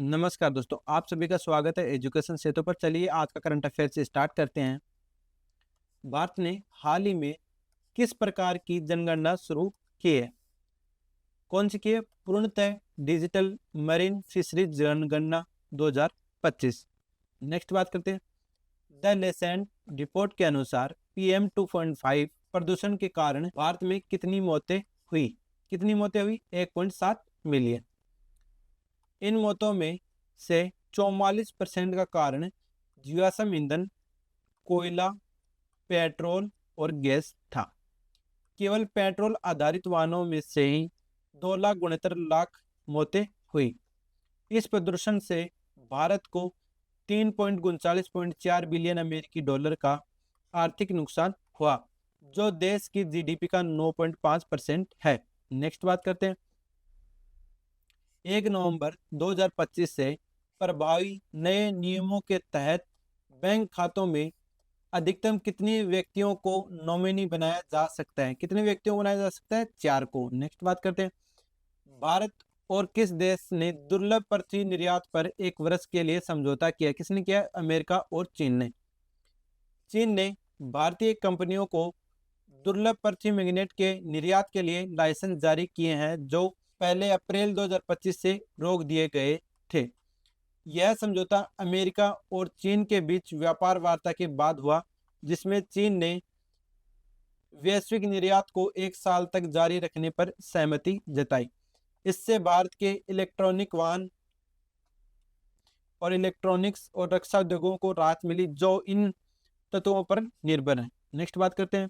नमस्कार दोस्तों, आप सभी का स्वागत है एजुकेशन सेतु पर। चलिए आज का करंट अफेयर से स्टार्ट करते हैं। भारत ने हाल ही में किस प्रकार की जनगणना शुरू की है? कौन सी की है? पूर्णतः डिजिटल मरीन फिशरीज जनगणना 2025। नेक्स्ट बात करते हैं। द लेसेंट रिपोर्ट के अनुसार PM 2.5 प्रदूषण के कारण भारत में कितनी मौतें हुई? 1.7 मिलियन। इन मौतों में से 44% का कारण जीवाश्म ईंधन, कोयला, पेट्रोल और गैस था। केवल पेट्रोल आधारित वाहनों में से ही 2,69,00,000 मौतें हुई। इस प्रदूषण से भारत को 3.39.4 बिलियन अमेरिकी डॉलर का आर्थिक नुकसान हुआ, जो देश की GDP का 9.5% है। नेक्स्ट बात करते हैं। 1 नवंबर 2025 से प्रभावी नए नियमों के तहत बैंक खातों में अधिकतम कितने व्यक्तियों को नॉमिनी बनाया जा सकता है? कितने व्यक्तियों को बनाया जा सकता है? 4 को। नेक्स्ट बात करते हैं। भारत और किस देश ने दुर्लभ पृथ्वी निर्यात पर 1 वर्ष के लिए समझौता किया? किसने किया? अमेरिका और चीन ने। चीन ने भारतीय कंपनियों को दुर्लभ पृथ्वी मैग्नेट के निर्यात के लिए लाइसेंस जारी किए हैं, जो पहले अप्रैल 2025 से रोक दिए गए थे। यह समझौता अमेरिका और चीन के बीच व्यापार वार्ता के बाद हुआ, जिसमें चीन ने वैश्विक निर्यात को 1 साल तक जारी रखने पर सहमति जताई। इससे भारत के इलेक्ट्रॉनिक वाहन और इलेक्ट्रॉनिक्स और रक्षा उद्योगों को राहत मिली, जो इन तत्वों पर निर्भर है। नेक्स्ट बात करते हैं।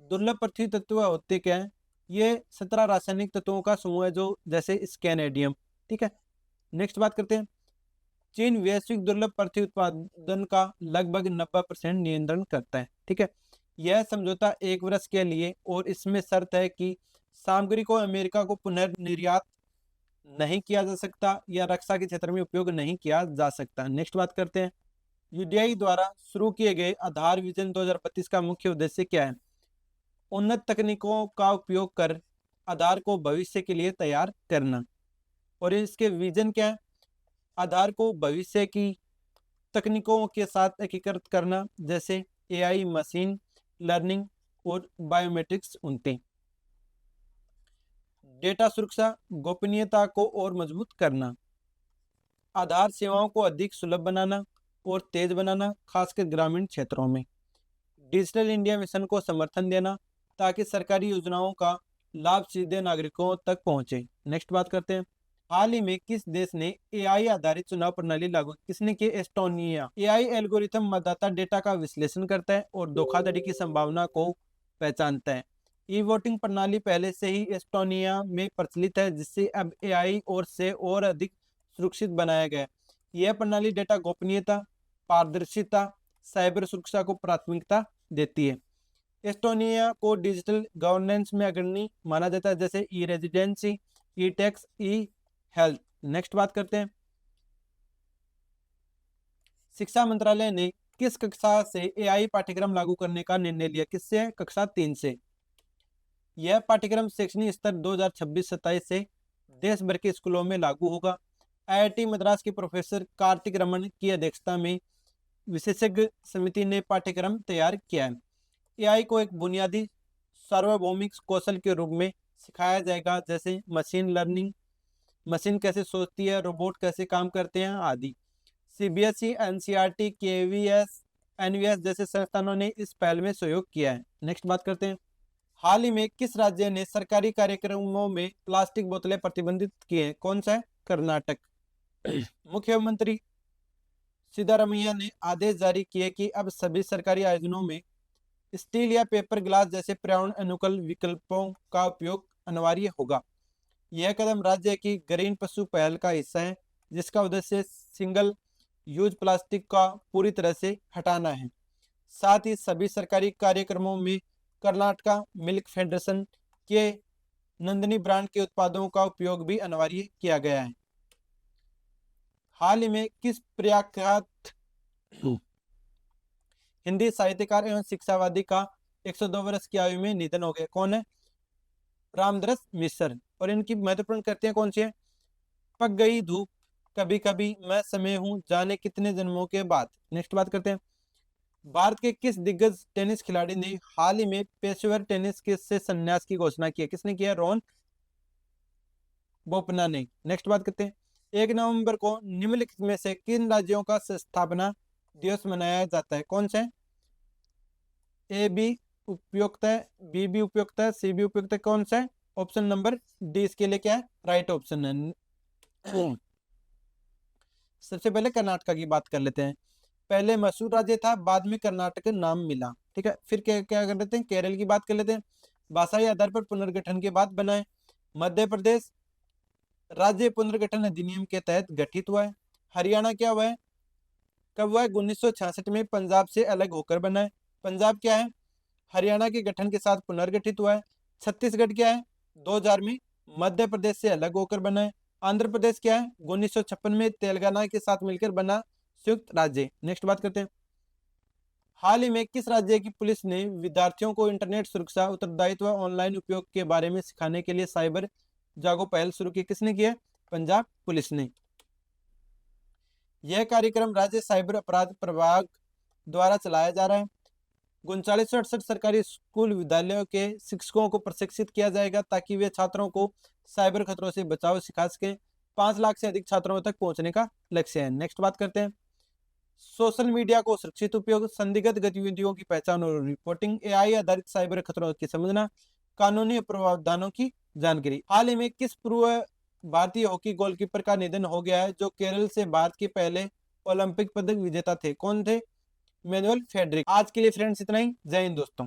दुर्लभ पृथ्वी तत्व होते क्या है? ये 17 रासायनिक तत्वों का समूह है, जो जैसे स्कैनेडियम। ठीक है। नेक्स्ट बात करते हैं। चीन वैश्विक दुर्लभ पृथ्वी उत्पादन का लगभग 90% नियंत्रण करता है। ठीक है। यह समझौता 1 वर्ष के लिए, और इसमें शर्त है कि सामग्री को अमेरिका को पुनर्निर्यात नहीं किया जा सकता या रक्षा के क्षेत्र में उपयोग नहीं किया जा सकता। नेक्स्ट बात करते हैं। UDI द्वारा शुरू किए गए आधार विजन 2025 का मुख्य उद्देश्य क्या है? उन्नत तकनीकों का उपयोग कर आधार को भविष्य के लिए तैयार करना। और इसके विजन क्या है? आधार को भविष्य की तकनीकों के साथ एकीकृत करना, जैसे AI, मशीन लर्निंग और बायोमेट्रिक्स उनते। डेटा सुरक्षा गोपनीयता को और मजबूत करना। आधार सेवाओं को अधिक सुलभ बनाना और तेज बनाना, खासकर ग्रामीण क्षेत्रों में। डिजिटल इंडिया मिशन को समर्थन देना, ताकि सरकारी योजनाओं का लाभ सीधे नागरिकों तक पहुंचे। नेक्स्ट बात करते हैं। हाल ही में किस देश ने AI आधारित चुनाव प्रणाली लागू? किसने की? एस्टोनिया। AI एल्गोरिथम मतदाता डेटा का विश्लेषण करता है और धोखाधड़ी की संभावना को पहचानता है। ई-वोटिंग प्रणाली पहले से ही एस्टोनिया में प्रचलित है, जिससे अब AI और अधिक सुरक्षित बनाया गया है। यह प्रणाली डेटा गोपनीयता, पारदर्शिता, साइबर सुरक्षा को प्राथमिकता देती है। एस्टोनिया को डिजिटल गवर्नेंस में अग्रणी माना जाता है, जैसे ई-रेजिडेंसी, ई-टैक्स, ई-हेल्थ। नेक्स्ट बात करते हैं। शिक्षा मंत्रालय ने किस कक्षा से AI पाठ्यक्रम लागू करने का निर्णय लिया? किससे? कक्षा 3 से। यह पाठ्यक्रम शैक्षणिक स्तर 2026-27 से देश भर के स्कूलों में लागू होगा। IIT मद्रास के प्रोफेसर कार्तिक रमन की अध्यक्षता में विशेषज्ञ समिति ने पाठ्यक्रम तैयार किया है। AI को एक बुनियादी सार्वभौमिक कौशल के रूप में सिखाया जाएगा, जैसे मशीन लर्निंग, मशीन कैसे सोचती है, रोबोट कैसे काम करते हैं आदि। CBSE, NCERT, KVS, NVS जैसे संस्थानों ने इस पहल में सहयोग किया है। नेक्स्ट बात करते हैं। हाल ही में किस राज्य ने सरकारी कार्यक्रमों में प्लास्टिक बोतलें प्रतिबंधित की हैं? कौन सा है? कर्नाटक। मुख्यमंत्री सिद्धारमैया ने आदेश जारी किए कि अब सभी सरकारी आयोजनों में स्टील या पेपर ग्लास जैसे पर्यावरण अनुकूल विकल्पों का उपयोग अनिवार्य होगा। यह कदम राज्य की ग्रीन पशु पहल का हिस्सा है, जिसका उद्देश्य सिंगल यूज प्लास्टिक का पूरी तरह से हटाना है। साथ ही सभी सरकारी कार्यक्रमों में कर्नाटका मिल्क फेडरेशन के नंदिनी ब्रांड के उत्पादों का उपयोग भी अनिवार्य किया गया है। हाल ही में किस प्रख्यात हिंदी साहित्यकार एवं शिक्षावादी का 102 वर्ष की आयु में निधन हो गया? कौन है? रामदरस मिश्र। और इनकी महत्वपूर्ण कृतियां कौन सी है? पक गई धूप कभी कभी, मैं समय हूँ जाने कितने जन्मों के बाद। नेक्स्ट बात करते हैं, भारत के किस दिग्गज टेनिस खिलाड़ी ने हाल ही में पेशेवर टेनिस के से संन्यास की घोषणा की है? किसने किया? रोहन बोपन्ना ने। नेक्स्ट बात करते हैं, 1 नवंबर को निम्नलिखित में से किन राज्यों का स्थापना दिवस मनाया जाता है? कौन से? ए बी उपयुक्त है, बी भी उपयुक्त है, सी भी उपयुक्त है, कौन सा है? ऑप्शन नंबर डी इसके लिए क्या है? राइट ऑप्शन है। सबसे पहले कर्नाटका की बात कर लेते हैं। पहले मैसूर राज्य था, बाद में कर्नाटक नाम मिला। ठीक है, फिर क्या क्या कर लेते हैं, केरल की बात कर लेते हैं। भाषाई आधार पर पुनर्गठन के बाद बना है। मध्य प्रदेश राज्य पुनर्गठन अधिनियम के तहत गठित हुआ है। हरियाणा क्या हुआ है, कब हुआ है? 1966 में पंजाब से अलग होकर बना है। पंजाब क्या है? हरियाणा के गठन के साथ पुनर्गठित हुआ है। छत्तीसगढ़ क्या है? 2000 में मध्य प्रदेश से अलग होकर बना है। आंध्र प्रदेश क्या है? 1956 में तेलंगाना के साथ मिलकर बना संयुक्त राज्य। नेक्स्ट बात करते हैं, हाल ही में किस राज्य की पुलिस ने विद्यार्थियों को इंटरनेट सुरक्षा, उत्तरदायित्व, ऑनलाइन उपयोग के बारे में सिखाने के लिए साइबर जागो पहल शुरू की? किसने की है? पंजाब पुलिस ने। यह कार्यक्रम राज्य साइबर अपराध प्रभाग द्वारा चलाया जा रहा है। 3968 सरकारी स्कूल विद्यालयों के शिक्षकों को प्रशिक्षित किया जाएगा ताकि वे छात्रों को साइबर खतरों से बचाव सिखा सकें। 5 लाख से अधिक छात्रों तक पहुंचने का लक्ष्य है। नेक्स्ट बात करते हैं, सोशल मीडिया को सुरक्षित उपयोग, संदिग्ध गतिविधियों की पहचान और रिपोर्टिंग, एआई आधारित साइबर खतरों की समझना, कानूनी प्रावधानों की जानकारी। हाल ही में किस पूर्व भारतीय हॉकी गोलकीपर का निधन हो गया है जो केरल से भारत के पहले ओलंपिक पदक विजेता थे? कौन थे? मैनुअल फेडरिक। आज के लिए फ्रेंड्स इतना ही। जय हिंद दोस्तों।